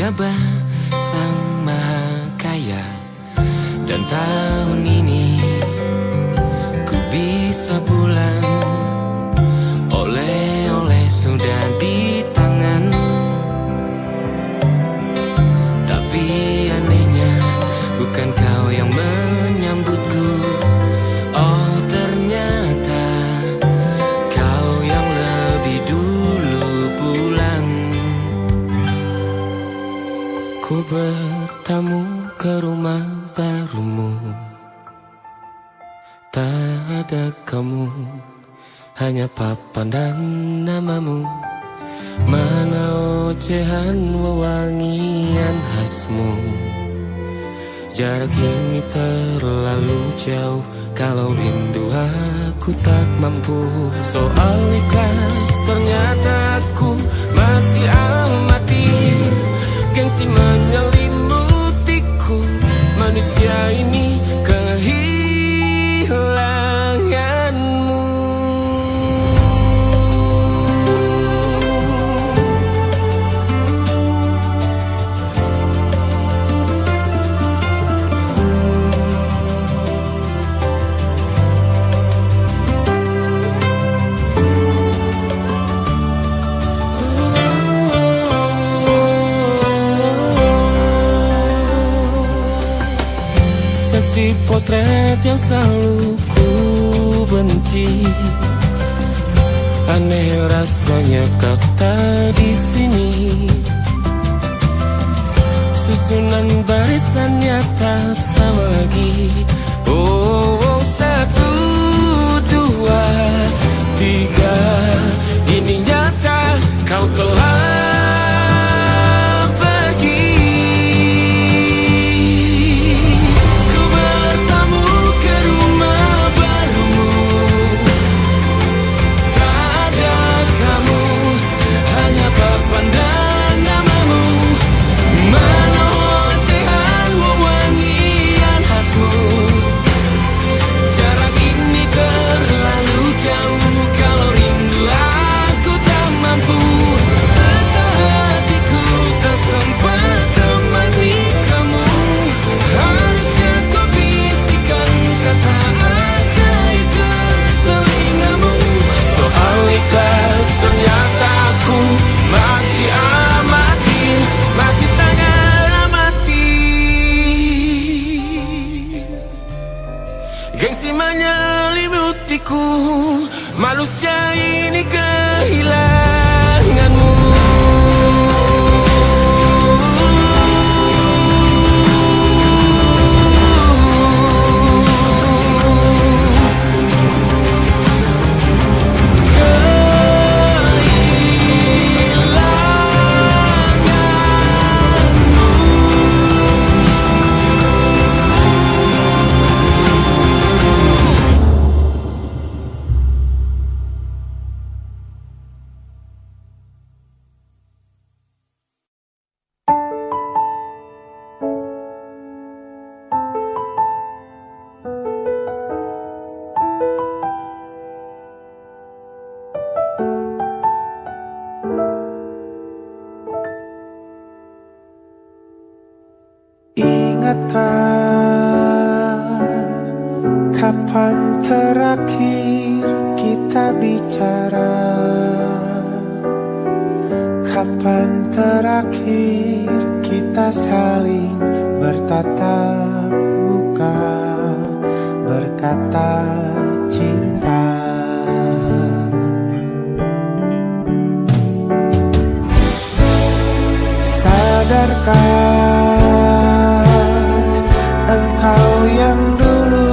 pejabat sang maha kaya. Dan tahun ini ku bisa pulang, oleh-oleh sudah di tangan. Tapi anehnya bukan kau yang menyambutku. Oh ternyata kau yang lebih dulu pulang. Ku bertamu ke rumah barumu, tak ada kamu, hanya papan dan namamu. Mana ocehan wewangian khasmu. Jarak ini terlalu jauh, kalau rindu aku tak mampu. Soal ikhlas ternyata aku masih amati. Gengsi menyelimutiku, manusia ini kehilanganmu. Si potret yang selalu ku benci, aneh rasanya kau tak di sini. Susunan barisannya tak sama lagi. Oh, oh, 1, 2, 3, ini nyata kau telah ternyata aku masih amati, masih sangat amati. Gengsi menyelimutiku, manusia ini kehilanganmu. Kapan terakhir kita bicara? Kapan terakhir kita saling bertatap muka, berkata cinta? Sadarkah engkau yang dulu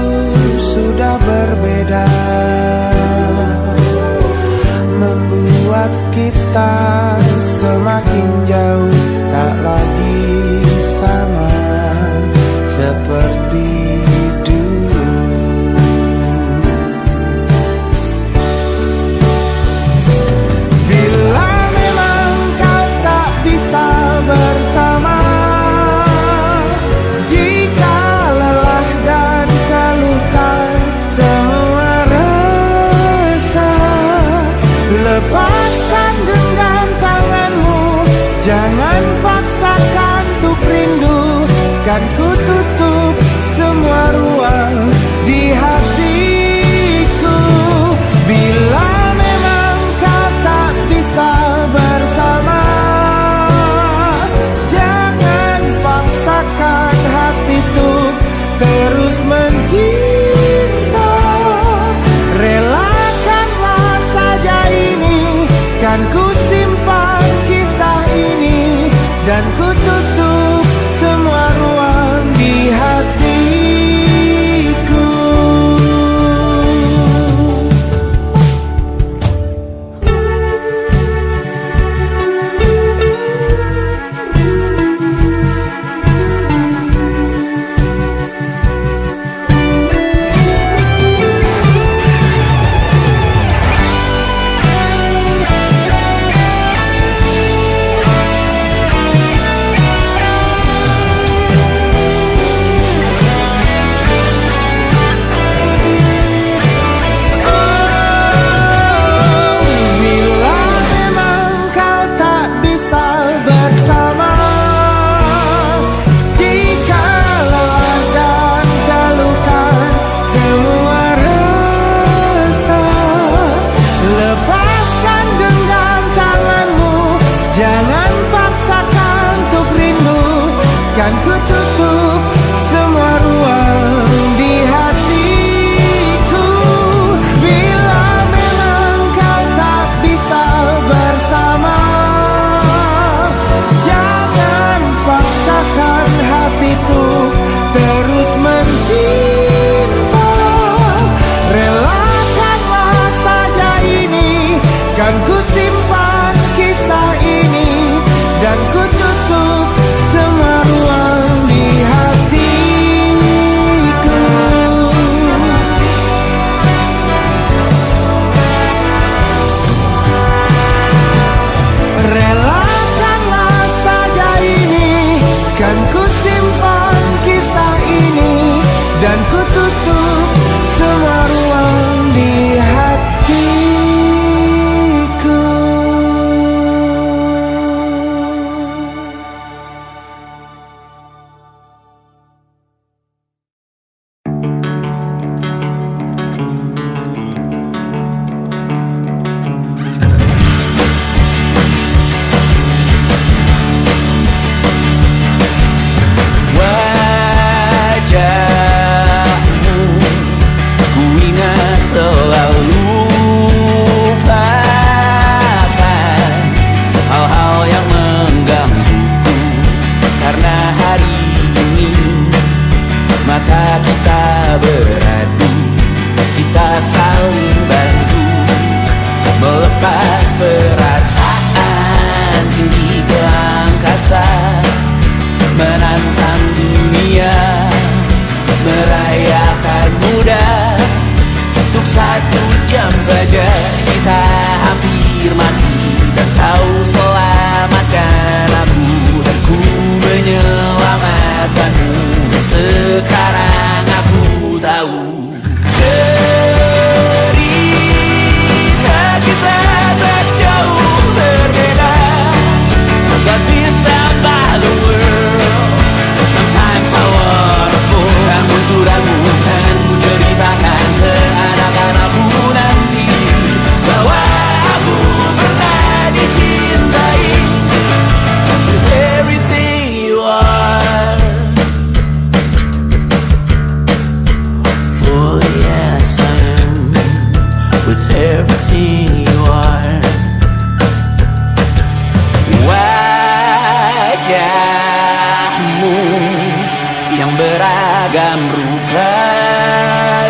sudah berbeda, membuat kita semakin jauh, tak lagi sama seperti dulu. Bila memang kau tak bisa bersama, jika lelah dan keluhkan semua rasa, lepaskan genggam tanganmu, jangan paksa kan ku tutup semua ruang di hatiku. Bila memang kau tak bisa bersama, jangan paksakan hati tuh terus mencinta. Relakanlah saja ini, kan ku simpan kisah ini, dan ku tutup semua ruang di hatiku. Jangan paksakan untuk rindu, kan ku tutup semua ruang di hatiku. Bila memang kau tak bisa bersama, jangan paksakan hatiku terus mencinta. Relakanlah saja ini, kan ku simpan kisah ini, dan ku tutup semua ruang di hatiku. Relakanlah saja ini, kan ku simpan kisah ini, dan ku tutup semua ruang di hatiku. Wajahmu ku ingat selalu, lupakan hal-hal yang menggangguku. Karena hari ini mata kita beradu, kita saling bantu melepas perasaan tinggi ke angkasa, menantang dunia, merayakan muda. Untuk 1 jam saja kita hampir mati, dan kau selamatkan aku, dan ku menyelamatkanmu. Sekarang aku tahu cerita kita tak jauh berbeda, but it's about the world. Sometimes I wonderful. Namun suratmu kan ku ceritakan ke anak-anakku nanti, bahwa aku pernah dicintai with everything you are. For yes I am, with everything you are. Wajahmu yang beragam rupa,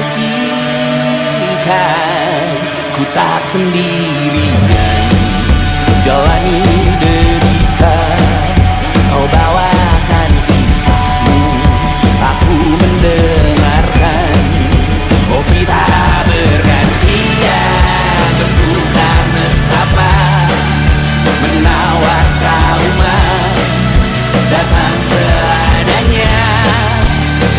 pastikan ku tak sendirian jalani derita. Kau bawakan kisahmu, aku mendengarkan. Oh kita bergantian bertukar nestapa, menawar trauma datang seadanya.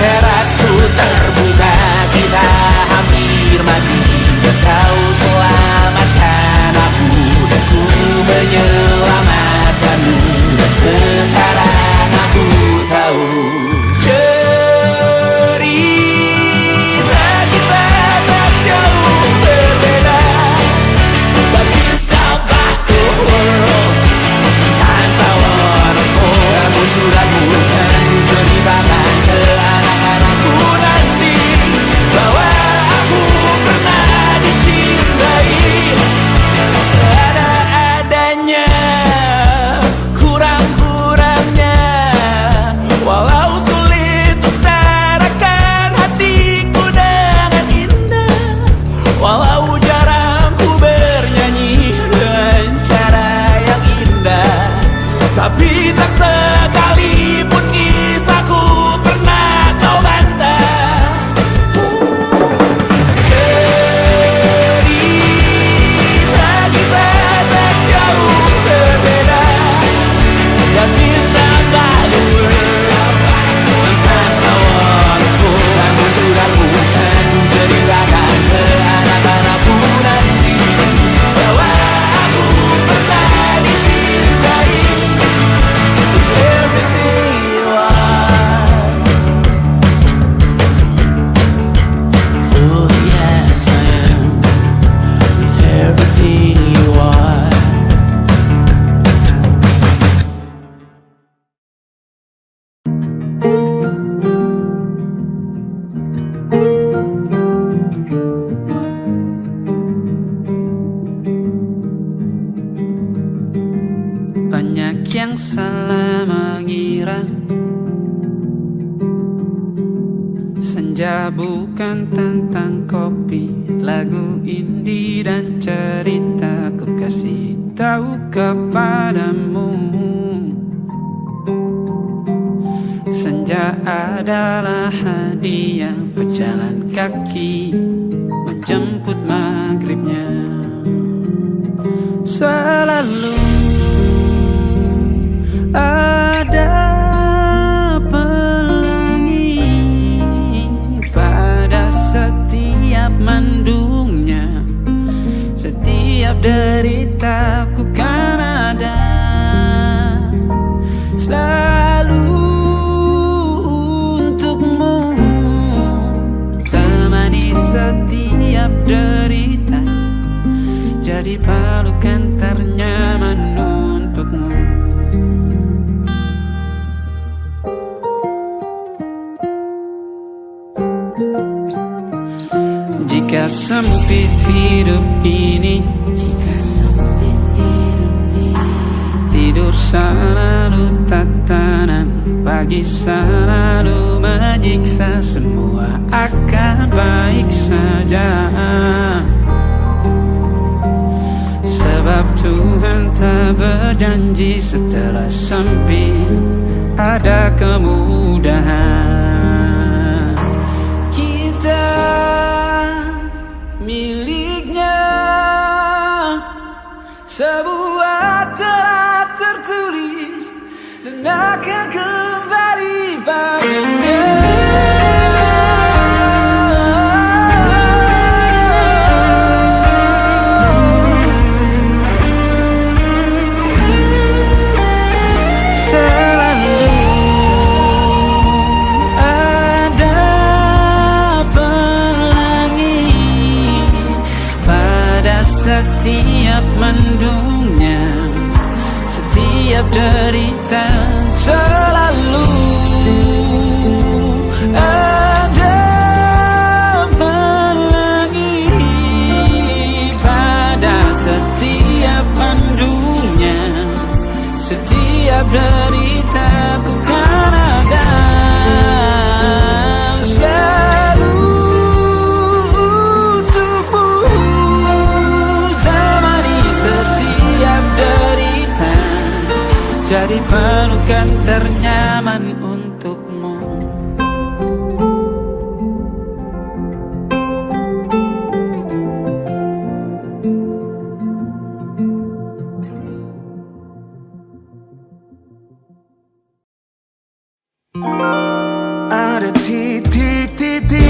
Terasku terbuka, kita hampir mati, dan kau selamatkan aku, dan ku menyelamatkanmu. Dan sekarang aku tahu yang salah mengira senja bukan tentang kopi, lagu indie dan cerita ku kasih tahu kepadamu. Senja adalah hadiah pejalan kaki menjemput maghribnya. Selalu ada pelangi pada setiap mendungnya. Setiap deritaku kan ada selalu untukmu. Temani setiap derita, jadi pelukan ternyaman untukmu. Jika sempit hidup ini, tidur selalu tatanan, pagi selalu menyiksa, semua akan baik saja. Sebab Tuhan tak berjanji setelah sempit ada kemudahan. Kita miliknya, sebuah telah tertulis dan akan kembali padanya. Setiap mendungnya, setiap derita, selalu ada pelangi pada setiap mendungnya. Setiap derita ku kan ada selalu untukmu. Jadi pelukan ternyaman untukmu. Ada titik-titik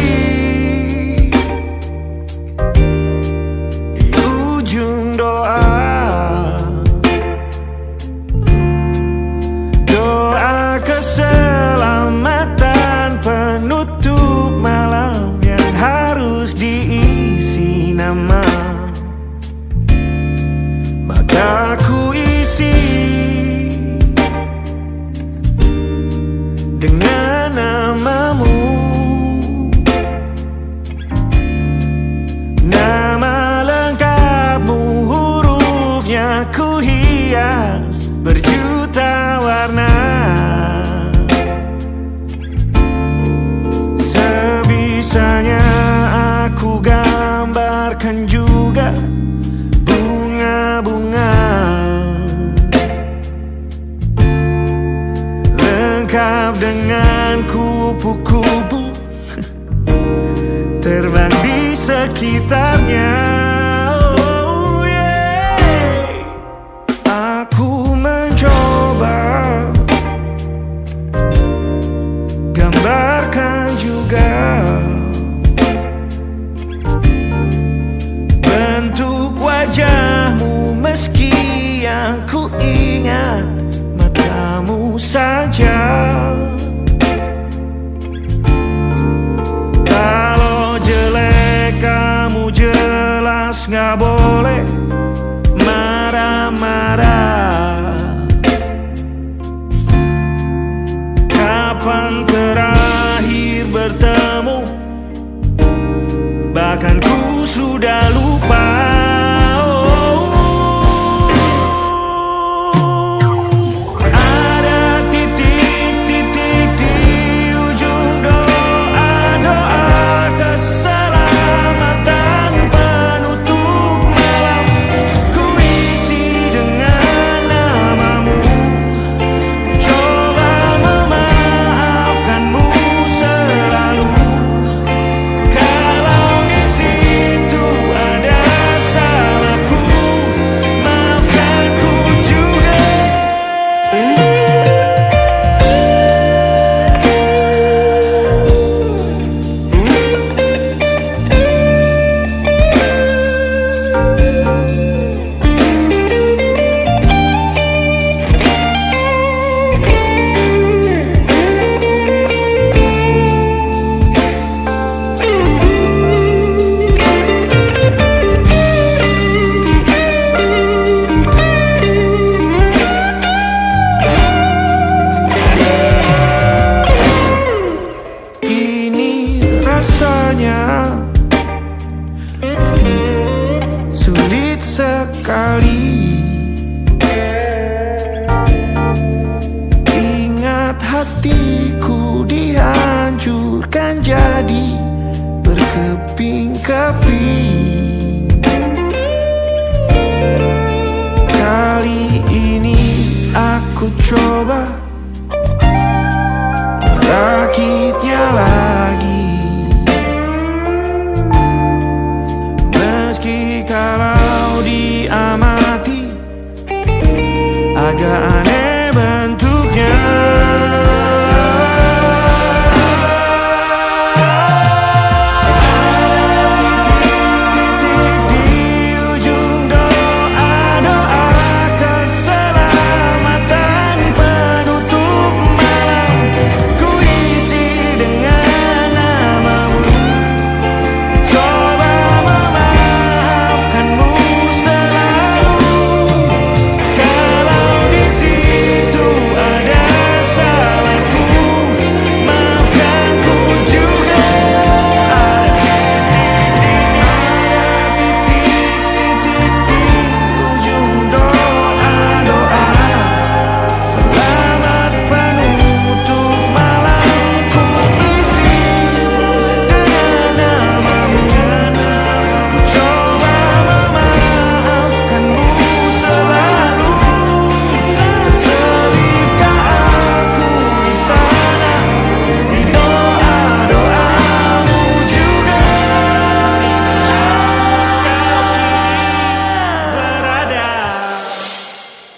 di ujung doa, keselamatan penutup malam yang harus diisi nama. Maka ku isi dengan namamu, nama lengkapmu, hurufnya ku hias berjuta warna. Sebisanya aku gambarkan juga bunga-bunga, lengkap dengan kupu-kupu terbang di sekitarnya. Oh yeah. Aku mencoba gambarkan juga bentuk wajahmu, meski yang ku ingat matamu saja. Kalau jelek kamu jelas gak boleh marah-marah. Kapan terakhir bertemu, bahkan ku sudah lupa. ku coba merakitnya lagi. Meski kalau diamati agak aneh bentuknya.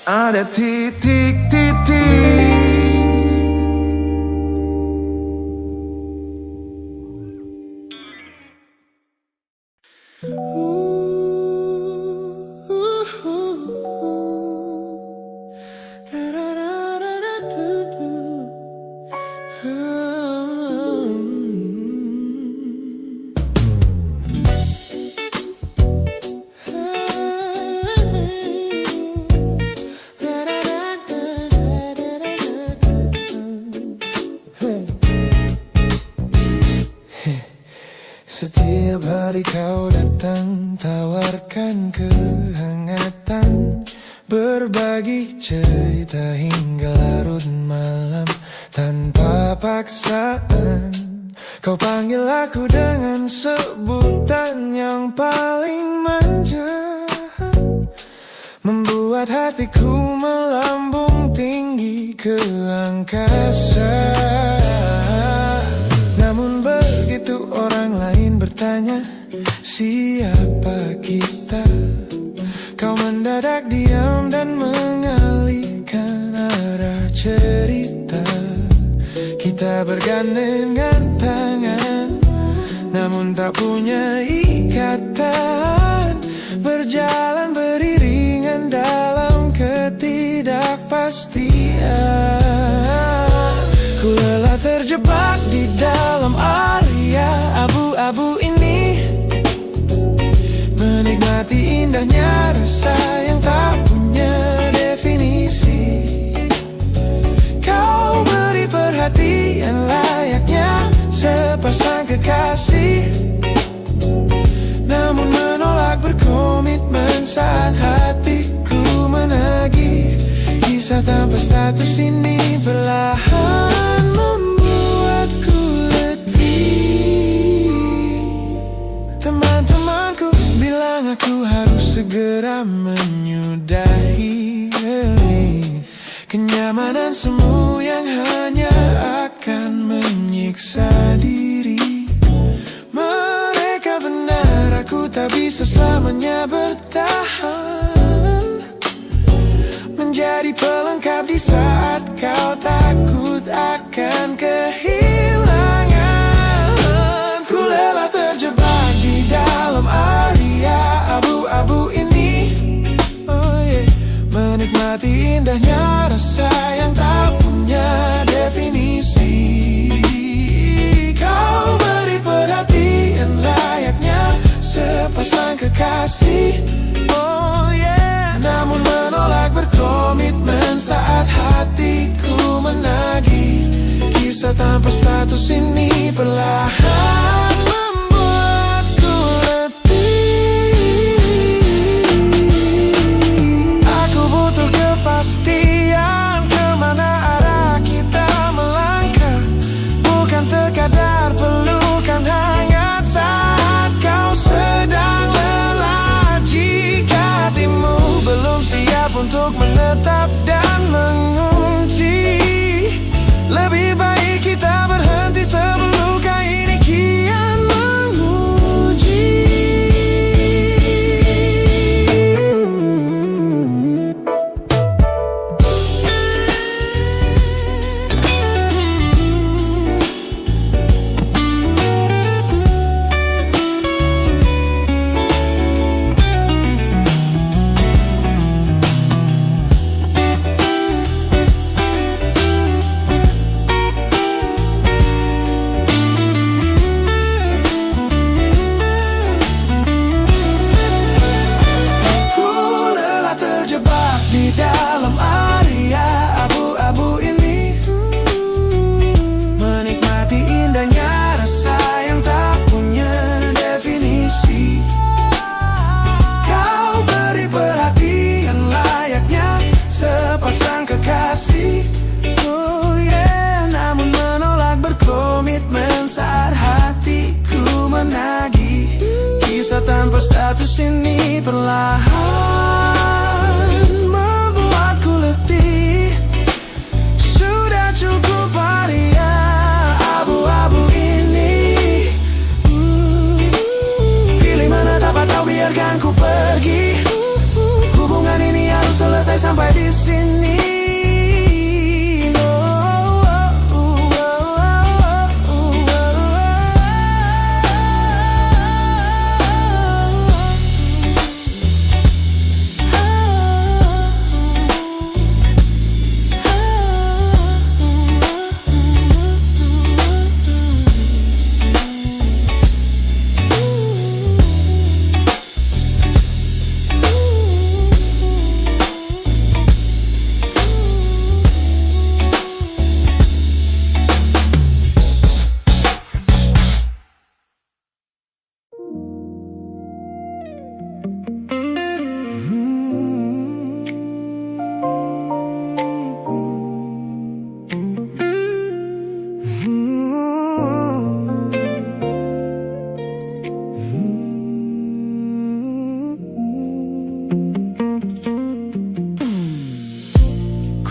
Ada titik-titik. Setiap hari kau datang, tawarkan kehangatan, berbagi cerita hingga larut malam tanpa paksaan. Kau panggil aku dengan sebutan yang paling manja, membuat hatiku melambung tinggi ke angkasa. Namun begitu orang lain bertanya, siapa kita? Kau mendadak diam dan mengalihkan arah cerita. Kita bergandengan tangan, namun tak punya ikatan, berjalan beriringan dalam ketidakpastian. Ku lelah terjebak di dalam area abu-abu ini, menikmati indahnya rasa yang tak punya definisi. Kau beri perhatian layaknya sepasang kekasih, namun menolak berkomitmen saat hatiku menagih. Kisah tanpa status ini perlahan membuatku letih. Teman-temanku bilang aku harus segera menyudahi kenyamanan semu yang hanya akan menyiksa diri. Mereka benar, aku tak bisa selamanya bertahan, menjadi pelengkap di saat kau takut akan kehilangan. Ku lelah terjebak di dalam area abu-abu ini, menikmati indahnya rasa yang tak punya definisi. Kau beri perhatian layaknya sepasang kekasih, namun menolak berkomitmen saat hatiku menagih. Kisah tanpa status ini perlahan membuatku letih. Aku butuh kepastian kemana arah kita melangkah, bukan sekadar pelukan hangat saat kau sedang lelah. Jika hatimu belum siap untuk menetap dan mengulang, Lebih baik kita berhenti sebelum luka ini kian menguji. Di dalam area abu-abu ini, menikmati indahnya rasa yang tak punya definisi. Kau beri perhatian layaknya sepasang kekasih. Oh yeah, namun menolak berkomitmen saat hatiku menagih. Kisah tanpa status ini perlahan cukup area abu-abu ini. Pilih mana dapat tahu, biarkan ku pergi. Hubungan ini harus selesai sampai di sini.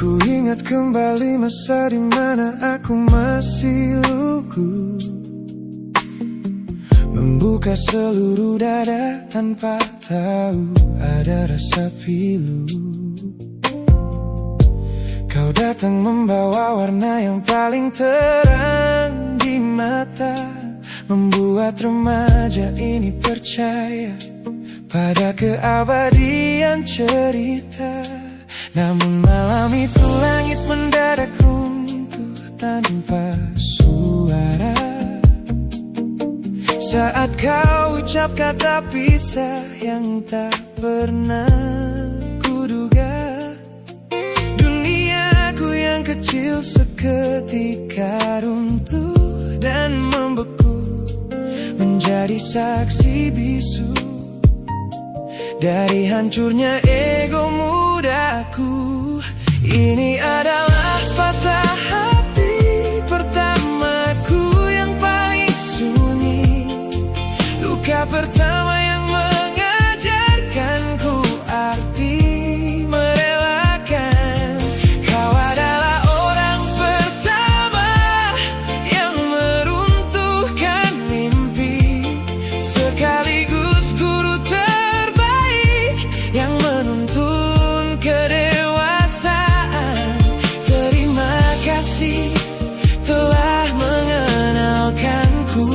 Ku ingat kembali masa di mana aku masih lugu, membuka seluruh dada tanpa tahu ada rasa pilu. Kau datang membawa warna yang paling terang di mata, membuat remaja ini percaya pada keabadian cerita. Namun malam itu langit mendadak runtuh tanpa suara saat kau ucap kata pisah yang tak pernah kuduga. Duniaku yang kecil seketika runtuh dan membeku, menjadi saksi bisu dari hancurnya ego mudaku. Ini adalah patah hati pertamaku yang paling sunyi, luka pertama yang mengajarkanku arti merelakan. Kau adalah orang pertama yang meruntuhkan mimpi, sekaligus guru terbaik yang menuntun kedewasaan. Terima kasih telah mengenalkanku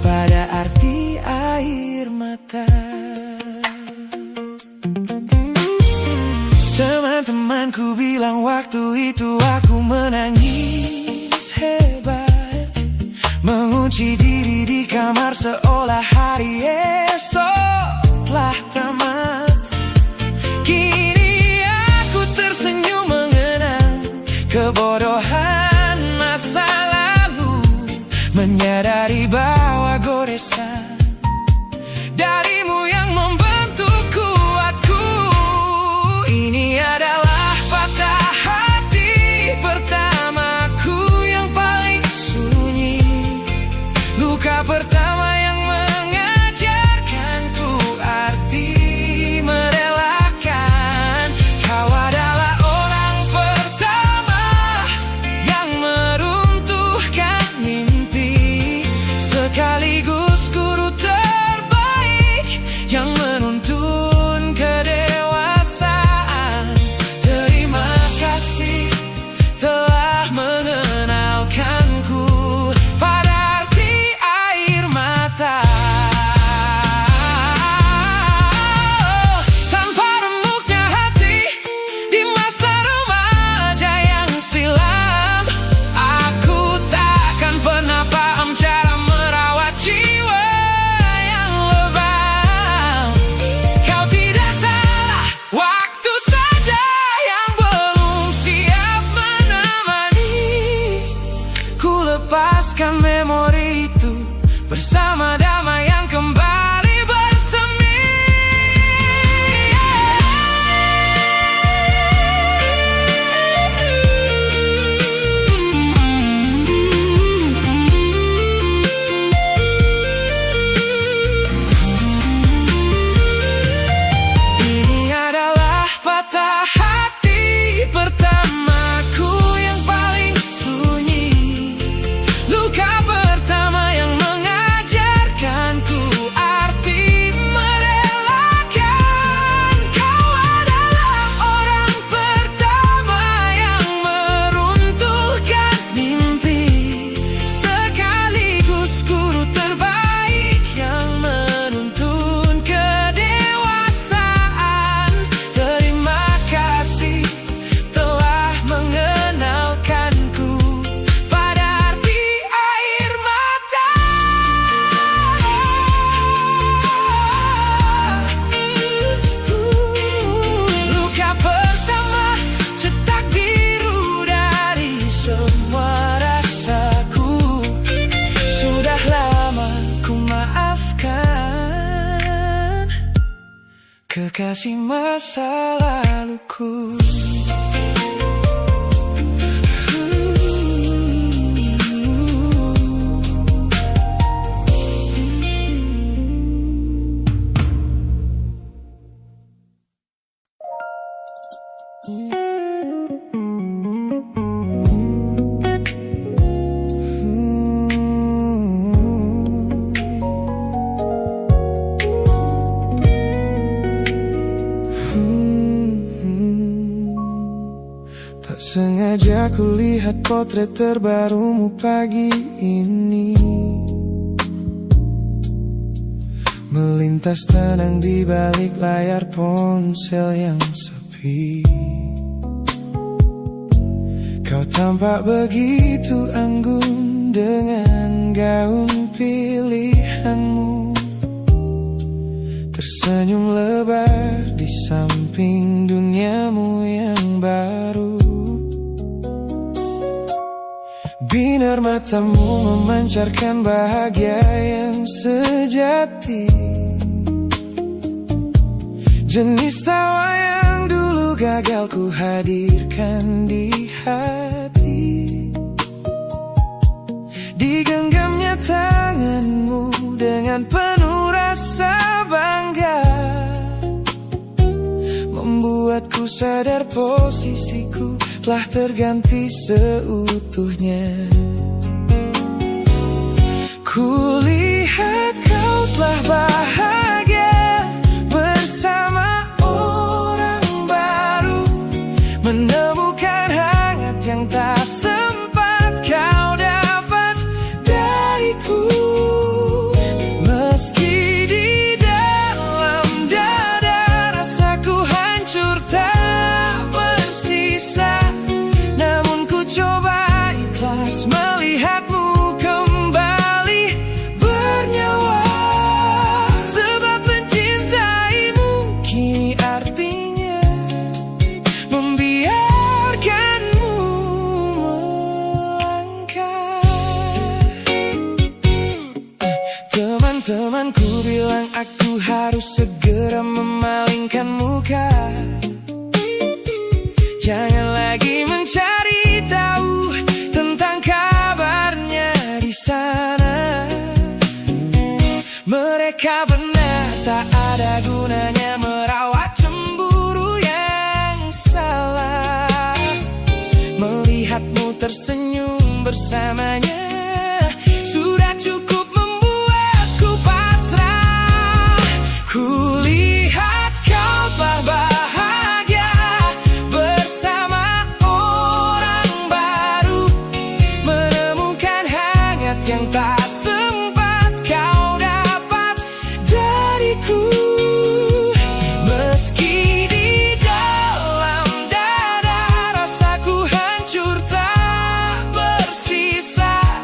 pada arti air mata. Teman-temanku bilang waktu itu aku menangis hebat, mengunci diri di kamar seolah hari esok telah tamat. Kini aku tersenyum mengenang kebodohan masa lalu, menyadari bahwa goresan darimu yang membentuk kuatku. Ini adalah patah hati pertamaku yang paling sunyi, luka pertama yang mengajarkanku arti lepaskan memori itu bersama damai yang kembali bersemi. Ini adalah patah hati pertamaku yang paling sunyi, luka pertama yang mengajarkanku arti merelakan. Kau adalah orang pertama yang meruntuhkan mimpi, sekaligus guru terbaik yang menuntun kedewasaan. Terima kasih telah mengenalkanku pada arti air mata. Luka pertama cetak biru dari semua rasaku. Sudah lama ku maafkan kekasih masa laluku. Tak sengaja kulihat potret terbarumu pagi ini, melintas tenang di balik layar ponsel yang sepi. Kau tampak begitu anggun dengan gaun pilihanmu, tersenyum lebar di samping duniamu yang baru. Binar matamu memancarkan bahagia yang sejati, jenis tawa yang dulu gagal ku hadirkan di hati. Digenggamnya tanganmu dengan penuh rasa bangga, membuatku sadar posisiku telah terganti seutuhnya. Kulihat kau telah bahagia bersama orang baru, menemukan hangat yang tak sempat kau dapat dariku. Meski di dalam dada rasaku hancur tak bersisa, namun ku coba ikhlas melihatmu kembali bernyawa. Sebab mencintaimu kini artinya membiarkanmu melangkah. Teman-temanku bilang aku harus segera memalingkan muka, jangan lagi mencari tahu tentang kabarnya di sana. Mereka benar, tak ada gunanya merawat cemburu yang salah. Melihatmu tersenyum bersamanya sudah cukup membuatku pasrah. Kulihat kau telah bahagia bersama orang baru, menemukan hangat yang tak sempat kau dapat dariku. Meski di dalam dada rasaku hancur tak bersisa,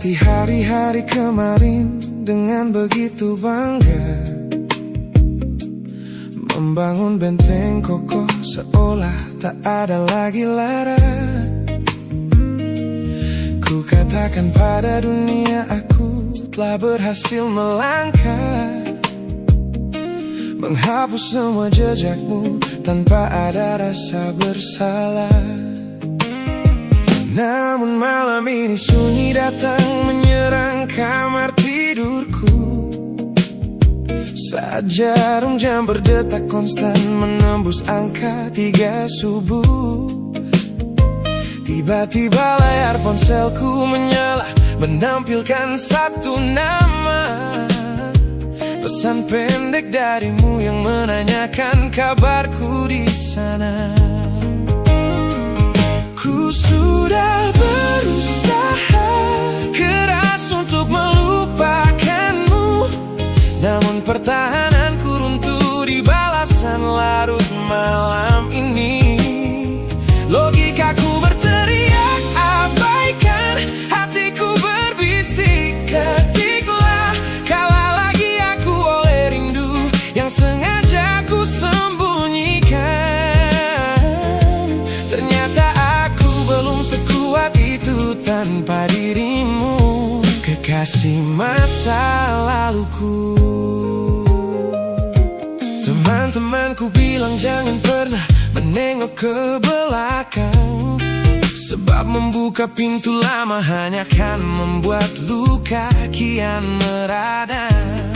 Melewati hari-hari kemarin dengan begitu bangga, membangun benteng kokoh seolah tak ada lagi lara. Ku katakan pada dunia aku telah berhasil melangkah, menghapus semua jejakmu tanpa ada rasa bersalah. Namun malam ini sunyi datang menyerang kamar tidurku, saat jarum jam berdetak konstan menembus angka 3 subuh. Tiba-tiba layar ponselku menyala, menampilkan satu nama, pesan pendek darimu yang menanyakan kabarku di sana. Ku sudah berusaha keras untuk melupakanmu, namun pertahananku runtuh di balasan larut malam ini. Logikaku berteriak abaikan, hatiku berbisik ketiklah, kalah lagi aku oleh rindu yang sengaja ku sembunyikan. Ternyata aku belum sekuat itu tanpa dirimu, kekasih masa laluku. Teman-temanku bilang jangan pernah menengok ke belakang, sebab membuka pintu lama hanya akan membuat luka kian meradang.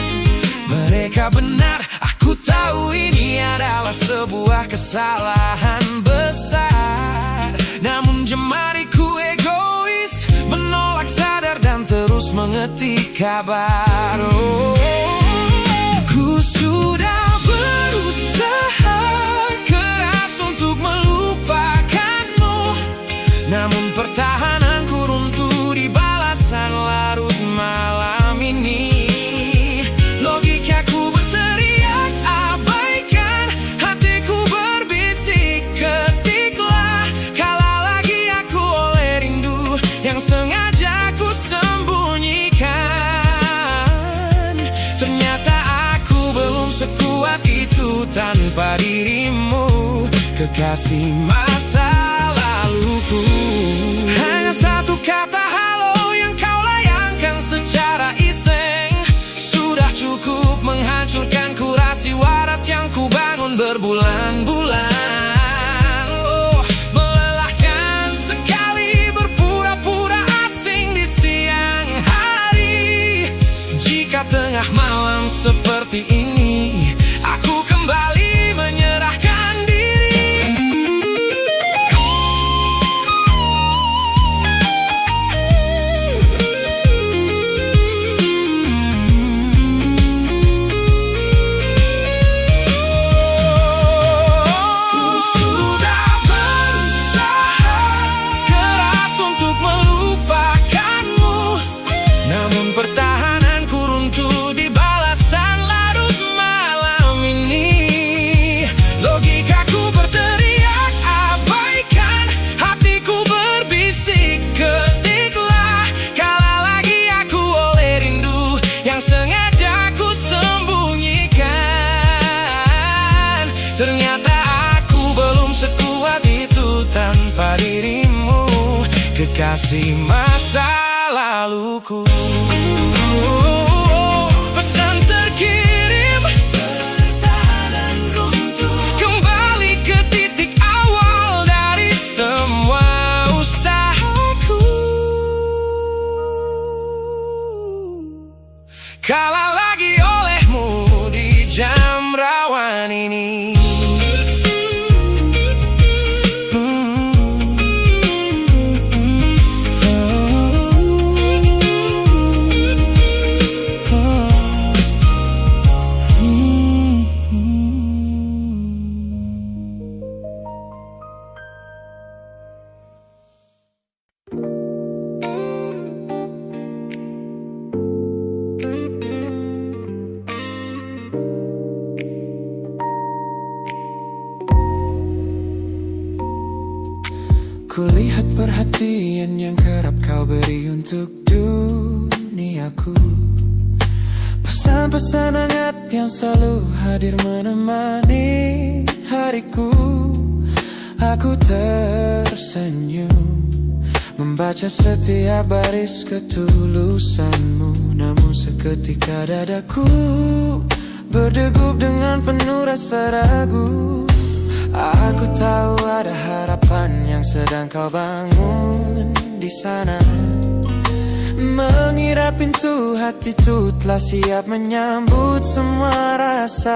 Mereka benar, aku tahu ini adalah sebuah kesalahan besar, namun jemariku egois menolak sadar dan terus mengetik kabar. Ku sudah berusaha keras untuk melupakanmu, namun pertahananku runtuh di balasan larut malam ini. Logikaku berteriak abaikan, hatiku berbisik ketiklah, kalah lagi aku oleh rindu yang sengaja ku sembunyikan. Ternyata aku belum sekuat itu tanpa dirimu, kekasih masa laluku. Hanya satu kata halo yang kau layangkan secara iseng sudah cukup menghancurkan kurasi waras yang ku bangun berbulan-bulan. Oh, melelahkan sekali berpura-pura asing di siang hari. Jika tengah malam seperti ini aku kembali menyerahkan diri. Ku sudah berusaha keras untuk melupakanmu, namun pertahananku runtuh di balasan larut malam ini. Logikaku berteriak abaikan, hatiku berbisik ketiklah, kalah lagi aku oleh rindu yang sengaja ku sembunyikan. Ternyata aku belum sekuat itu tanpa dirimu, kekasih masa laluku. Pesan terkirim, pertahanan runtuh, kembali ke titik awal dari semua usahaku. Kalah lagi olehmu di jam rawan ini. Kulihat perhatian yang kerap kau beri untuk dulu. duniaku. Pesan-pesan hangat yang selalu hadir menemani hariku. Aku tersenyum membaca setiap baris ketulusanmu. Namun seketika dadaku berdegup dengan penuh rasa ragu. Aku tahu ada harapan yang sedang kau bangun di sana. Mengira pintu hatiku telah siap menyambut semua rasa.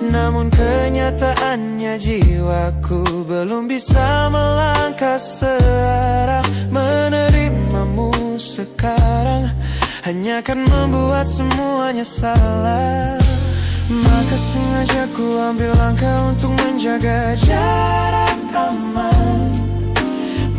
Namun kenyataannya jiwaku belum bisa melangkah searah. Menerimamu sekarang hanya akan membuat semuanya salah. Maka sengaja ku ambil langkah untuk menjaga jarak aman.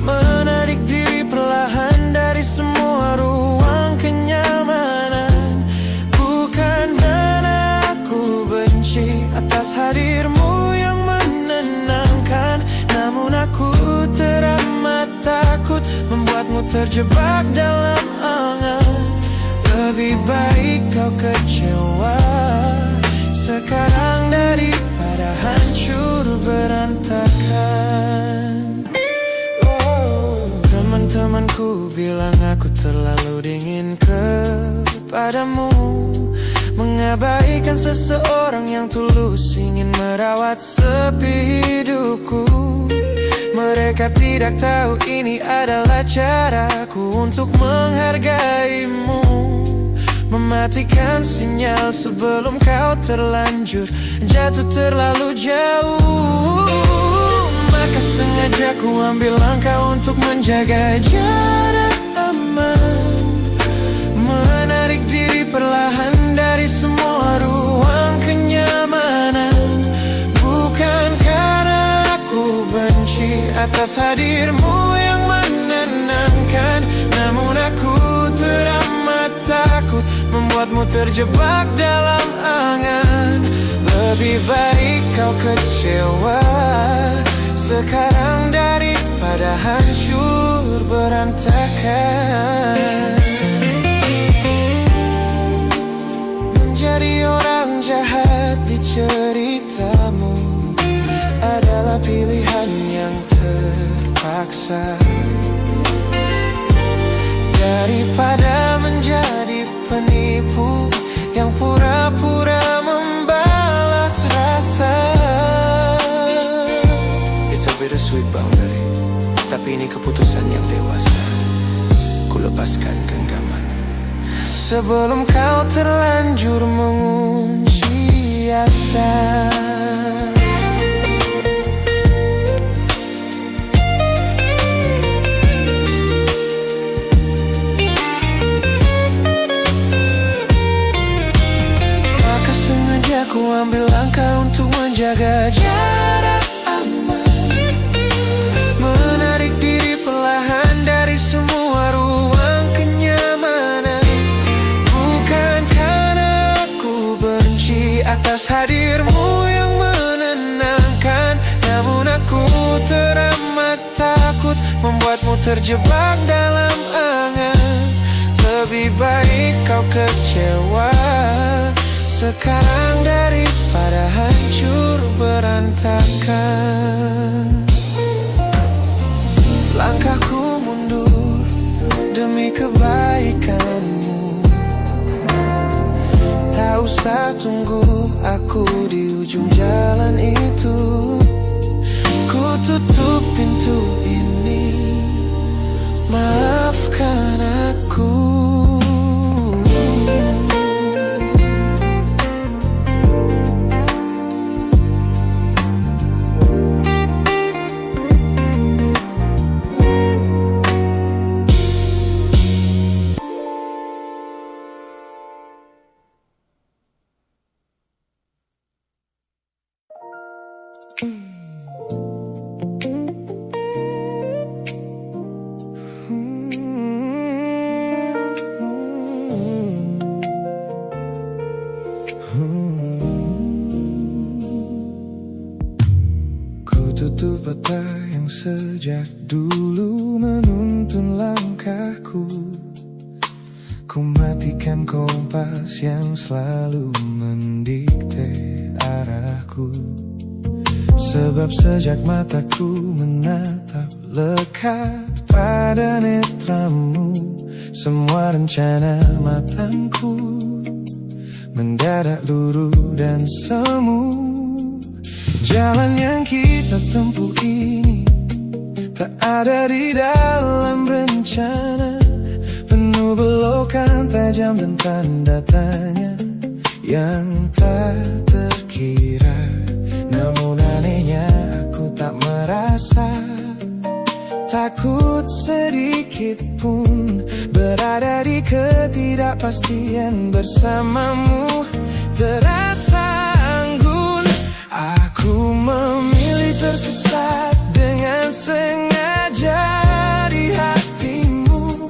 Menarik diri perlahan dari semua ruang kenyamanan. Bukan karena aku benci atas hadirmu yang menenangkan, namun aku teramat takut membuatmu terjebak dalam angan. Lebih baik kau kecewa sekarang daripada hancur berantakan. Teman-temanku bilang aku terlalu dingin kepadamu, mengabaikan seseorang yang tulus ingin merawat sepi hidupku. Mereka tidak tahu ini adalah caraku untuk menghargaimu. Mematikan sinyal sebelum kau terlanjur jatuh terlalu jauh. Maka sengaja ku ambil langkah untuk menjaga jarak aman. Menarik diri perlahan dari semua ruang kenyamanan. Bukan karena aku benci atas hadirmu yang menenangkan, namun aku teramat takut membuatmu terjebak dalam angan. Lebih baik kau kecewa sekarang daripada hancur berantakan. Menjadi orang jahat di ceritamu adalah pilihan yang terpaksa, daripada menjadi penipu yang pura-pura membalas rasa. It's a bittersweet boundary, tapi ini keputusan yang dewasa. Ku lepaskan genggaman sebelum kau terlanjur mengunci asa. Ku ambil langkah untuk menjaga jarak aman. Menarik diri perlahan dari semua ruang kenyamanan. Bukan karena aku benci atas hadirmu yang menenangkan, namun aku teramat takut membuatmu terjebak dalam angan. Lebih baik kau kecewa sekarang daripada hancur berantakan. Langkahku mundur demi kebaikanmu. Tak usah tunggu aku di ujung jalan itu. Ku tutup pintu ini, maafkan aku. Tutup mata yang sejak dulu menuntun langkahku. Ku bagaikan kompas yang selalu mendikte arahku. Sebab sejak mataku menatap lekat pada netramu, semua rencana matangku mendadak luruh dan semu. Jalan yang kita tempuh ini tak ada di dalam rencana, penuh belokan tajam dan tanda tanya yang tak terkira. Namun anehnya aku tak merasa takut sedikit pun berada di ketidakpastian bersamamu. Terasa anggun, aku memilih tersesat dengan sengaja di hatimu,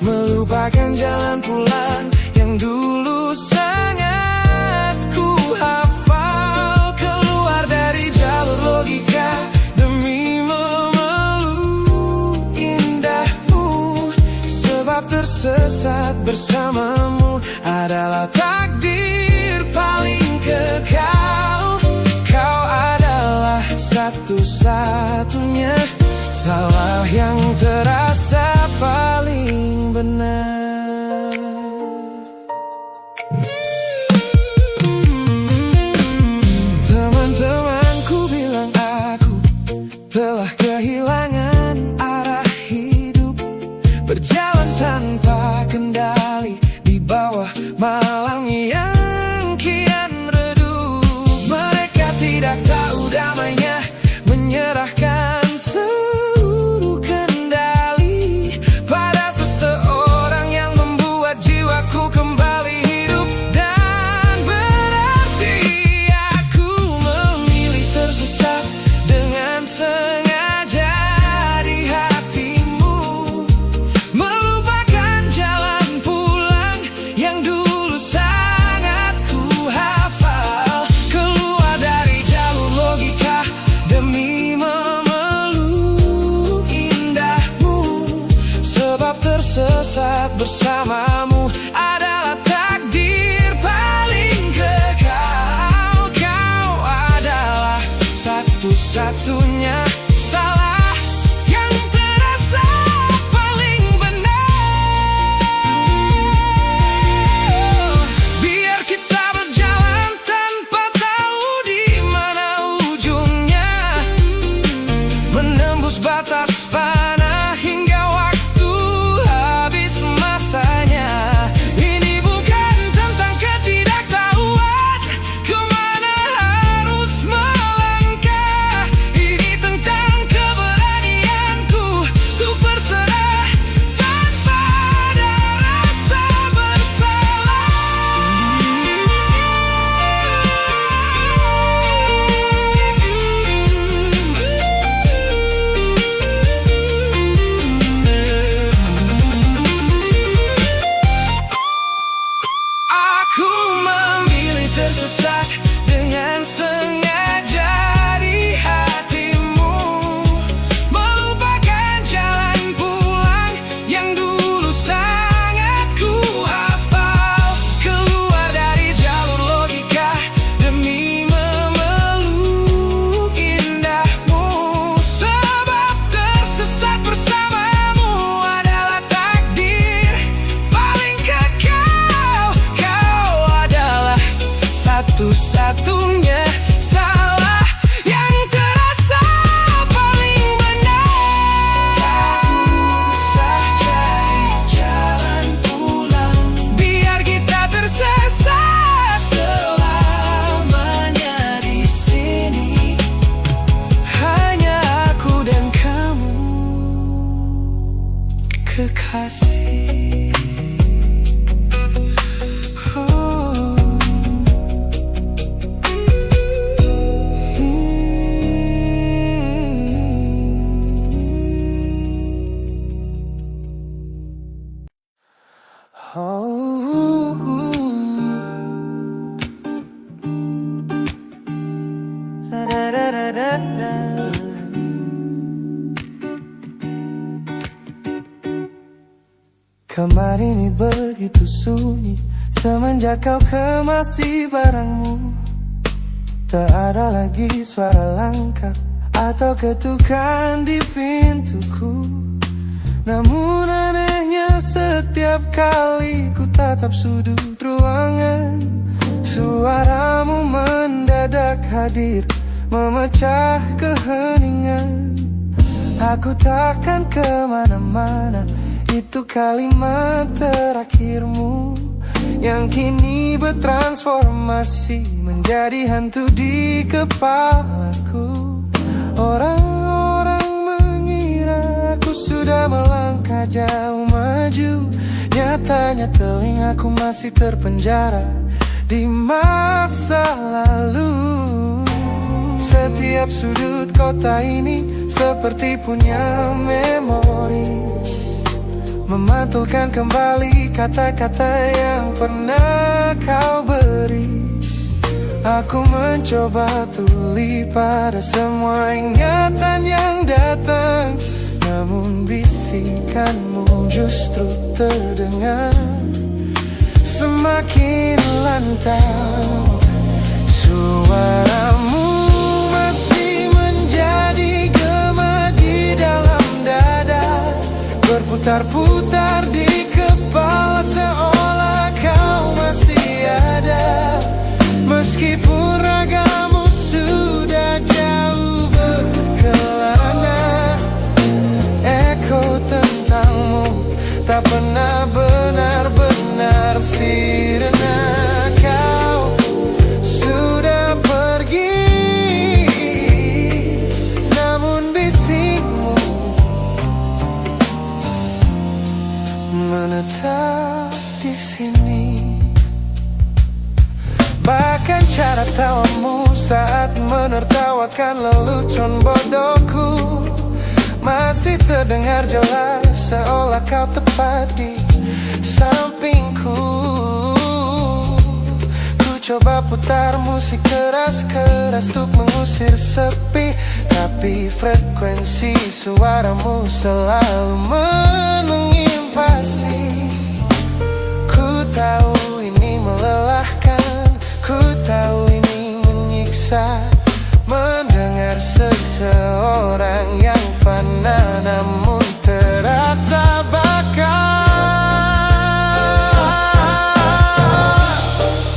melupakan jalan pulang yang dulu sangat ku hafal, keluar dari jalur logika demi memeluk indahmu. Sebab tersesat bersamamu adalah takdir paling kekal. Kau adalah satu-satunya salah yang terasa paling benar. Teman-temanku bilang aku telah kehilangan arah hidup, berjalan tanpa kendali di bawah malam yang kian redup. Mereka tidak tahu damainya menyerahkan seluruh kendali pada seseorang yang membuat jiwaku kembali hidup dan berarti. Aku memilih tersesat dengan sengaja di hatimu, melupakan jalan pulang yang dulu sangat ku hafal, keluar dari jalur logika demi memeluk indahmu. Sebab tersesat bersamamu adalah takdir paling kekal. Kau adalah satu-satunya salah yang terasa paling benar. Biar kita berjalan tanpa tahu di mana ujungnya, menembus batas fana hingga waktu habis masanya. Ini bukan tentang ketidaktahuan kemana harus melangkah, ini tentang keberanianku untuk berserah tanpa ada rasa bersalah. Aku memilih tersesat dengan sengaja di hatimu, melupakan jalan pulang yang dulu sangat ku hafal, keluar dari jalur logika demi memeluk indahmu. Sebab tersesat bersamamu adalah takdir paling kekal. Kau adalah satu-satunya salah yang terasa paling benar. Tak usah cari jalan pulang, biar kita tersesat selamanya di sini. Hanya aku dan kamu, kekasih. Oh. Kemarin ini begitu begitu sunyi semenjak kau kemasi barangmu. Tak ada lagi suara langkah atau ketukan di pintuku. Namun anehnya setiap kali ku tatap sudut ruangan, suaramu mendadak hadir memecah keheningan. Aku takkan kemana-mana, itu kalimat terakhirmu yang kini bertransformasi menjadi hantu di kepalaku. Orang-orang mengira aku sudah melangkah jauh maju, nyatanya telingaku masih terpenjara di masa lalu. Setiap sudut kota ini seperti punya memori, memantulkan kembali kata-kata yang pernah kau beri. Aku mencoba tuli pada semua ingatan yang datang, namun bisikanmu justru terdengar semakin lantang. Suaramu masih menjadi gema di dalam dada, berputar-putar di kepala seolah kau masih ada. Meskipun ragamu sudah jauh berkelana, eko tentangmu tak pernah benar-benar sirna. Kau sudah pergi, namun bisikmu menetap di sini. Bahkan cara tawamu saat menertawakan lelucon bodohku masih terdengar jelas, seolah kau tepat di sampingku. Ku coba putar musik keras-keras untuk mengusir sepi, tapi frekuensi suaramu selalu menginvasi. Ku tahu ini melelahkan, ku tahu ini menyiksa, mendengar seseorang yang fana namun terasa bakal.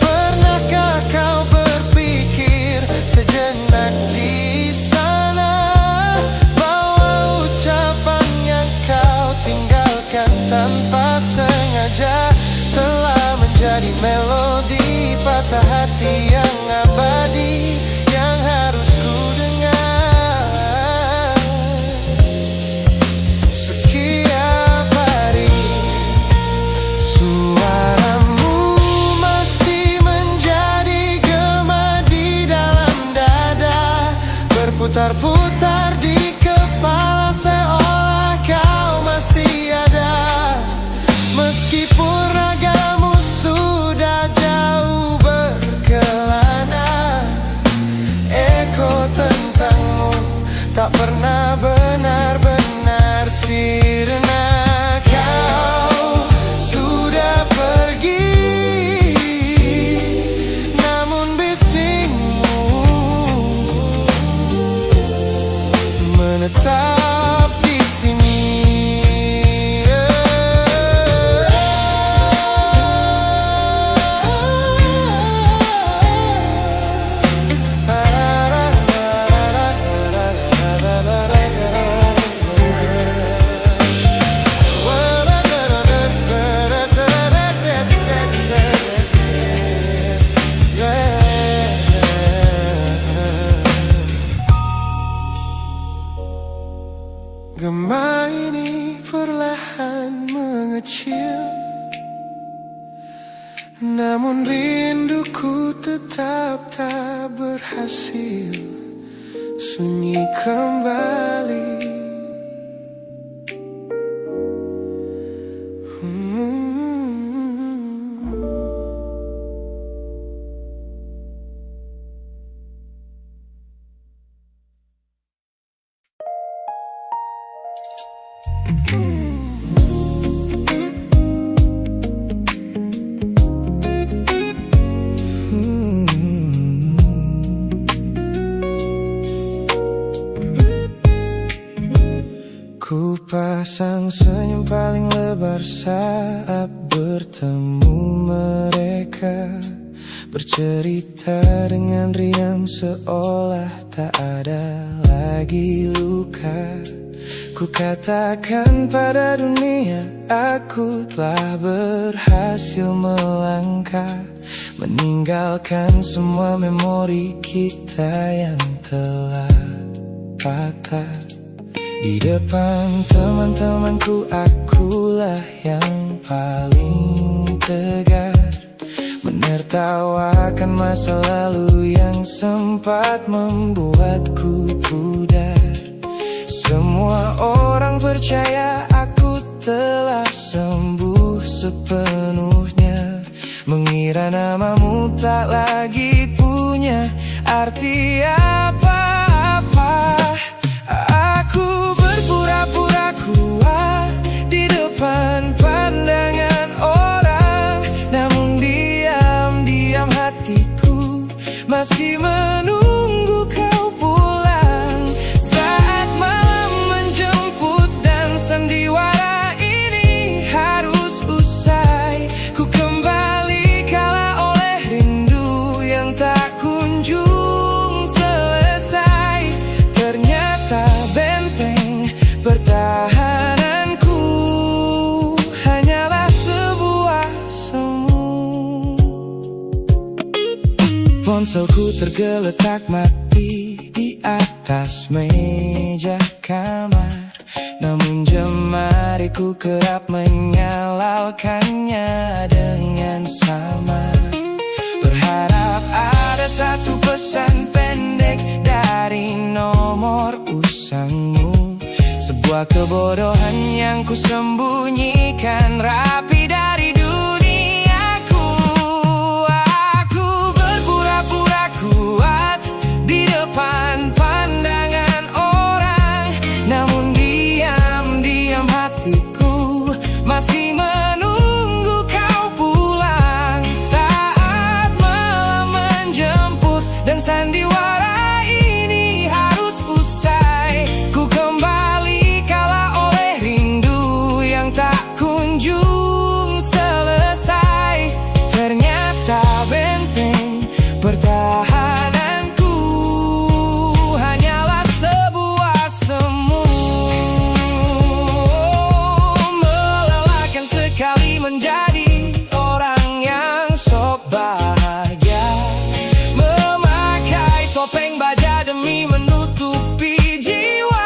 Pernahkah kau berpikir sejenak di sana bahwa ucapan yang kau tinggalkan tanpa sengaja telah menjadi melodi patah hati yang abadi yang harus ku dengar setiap hari. Suaramu masih menjadi gema di dalam dada, berputar-putar di kepala seolah kau masih ada. Meskipun ragamu sudah jauh berkelana, eko tentangmu tak pernah benar-benar sirna. Kau sudah pergi, namun bisikmu menetap di sini. Gema ini perlahan mengecil, namun rinduku tetap tak berhasil sunyi kembali. Sepasang senyum paling lebar saat bertemu mereka, bercerita dengan riang seolah tak ada lagi luka. Ku katakan pada dunia aku telah berhasil melangkah, meninggalkan semua memori kita yang telah patah. Di depan teman-temanku akulah yang paling tegar, menertawakan masa lalu yang sempat membuatku pudar. Semua orang percaya aku telah sembuh sepenuhnya, mengira namamu tak lagi punya arti apa-apa. Aku berpura-pura kuat di depan pandangan orang, namun diam-diam hatiku masih menunggu kau pulang. Saat malam menjemput dan sandiwara ini harus usai, ku kembali kalah oleh rindu yang tak kunjung selesai. Ternyata benteng pertahananku hanyalah sebuah semu. Ponselku tergeletak mati di atas meja kamar, namun jemariku kerap menyalakannya dengan samar. Berharap ada satu pesan pendek dari nomor usangmu, sebuah kebodohan yang ku sembunyikan rapi dari duniaku. Aku berpura-pura kuat di depan pandangan orang, namun diam-diam hatiku masih menunggu kau pulang. Saat malam menjemput dan sandiwara ini harus usai, ku kembali kalah oleh rindu yang tak kunjung selesai. Ternyata benteng pertahananku hanyalah sebuah semu. Melelahkan sekali menjadi orang yang sok bahagia, memakai topeng baja demi menutupi jiwa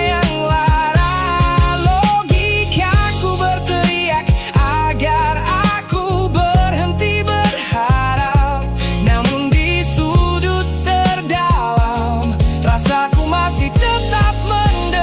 yang lara. Logikaku berteriak agar aku berhenti berharap, namun di sudut terdalam rasaku masih tetap mendekat.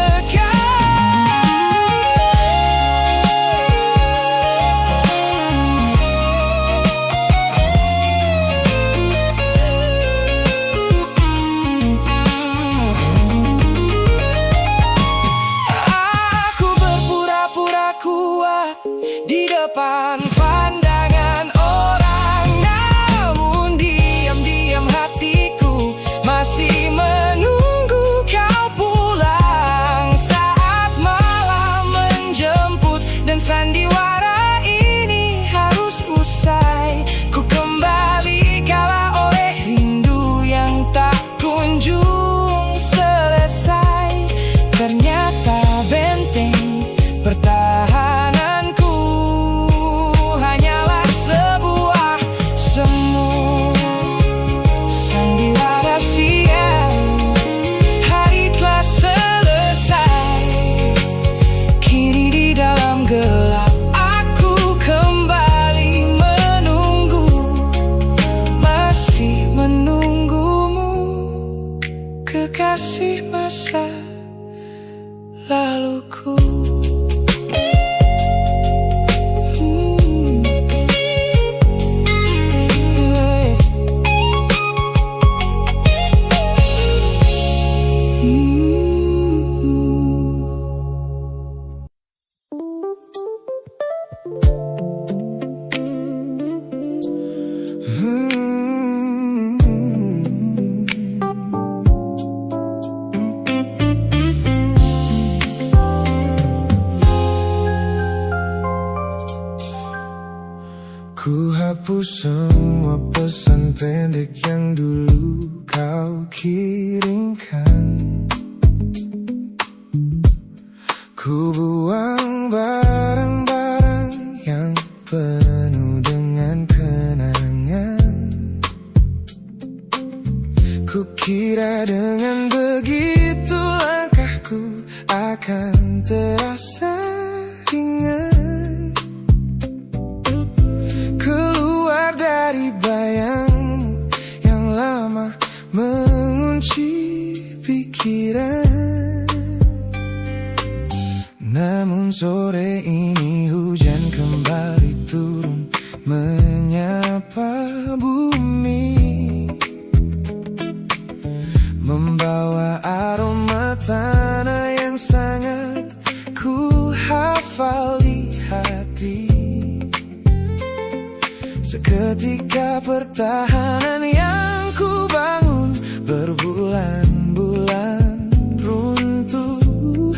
semua pesan pendek yang dulu kau kirimkan. Ku buang barang-barang yang penuh dengan kenangan. Ku kira dengan begitu langkahku akan terasa ringan. Keluar dari bayangmu yang lama mengunci pikiran. Namun sore ini hujan kembali turun menyapa bumi, membawa aroma tanah yang sangat ku hafal di hati. Seketika pertahanan yang ku bangun berbulan-bulan runtuh.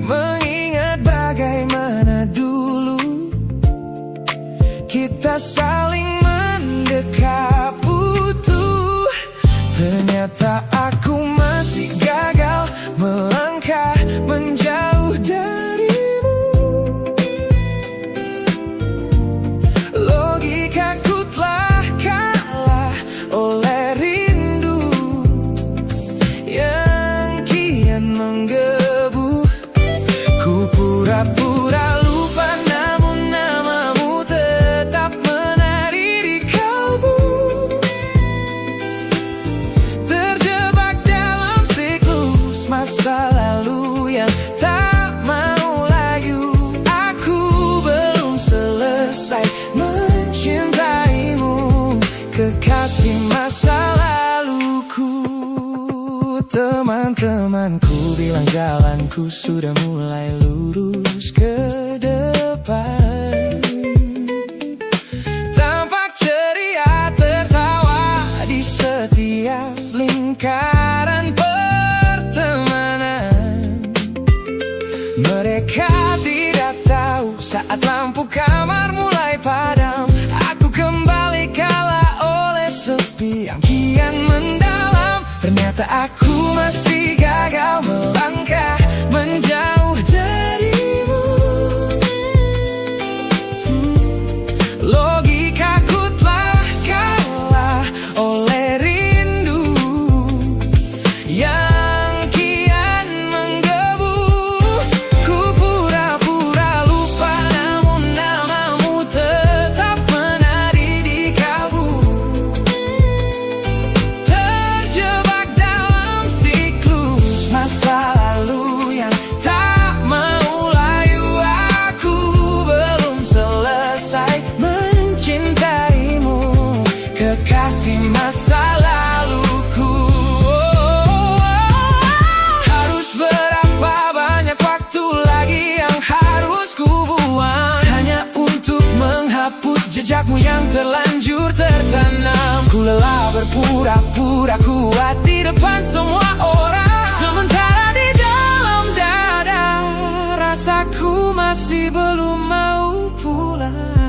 Mengingat bagaimana dulu kita saling mendekap utuh. Ternyata aku masih gagal melangkah menjauh darimu. Logikaku telah kalah oleh rindu yang kian menggebu. Ku pura-pura lupa namun namamu tetap menari di kalbu. Terjebak dalam siklus masa lalu yang tak mau layu. Aku belum selesai mencintaimu, kekasih masa laluku. Teman-temanku bilang jalanku sudah mulai lurus ke depan. Tampak ceria tertawa di setiap lingkaran pertemanan. Mereka tidak tahu saat lampu kamar mulai padam, aku kembali kalah oleh sepi yang kian mendalam. Ternyata aku masih gagal melangkah menjauh darimu. Logikaku telah kalah oleh rindu yang kian menggebu. Ku pura-pura lupa namun namamu tetap menari di kalbu. Terjebak dalam siklus masa lalu yang tak mau layu. Aku belum selesai mencintaimu, kekasih masa laluku. Harus berapa banyak waktu lagi yang harus ku buang hanya untuk menghapus jejakmu yang terlanjur tertanam. Ku lelah berpura-pura kuat di depan semua orang, sementara di dalam dada rasaku masih belum mau pulang.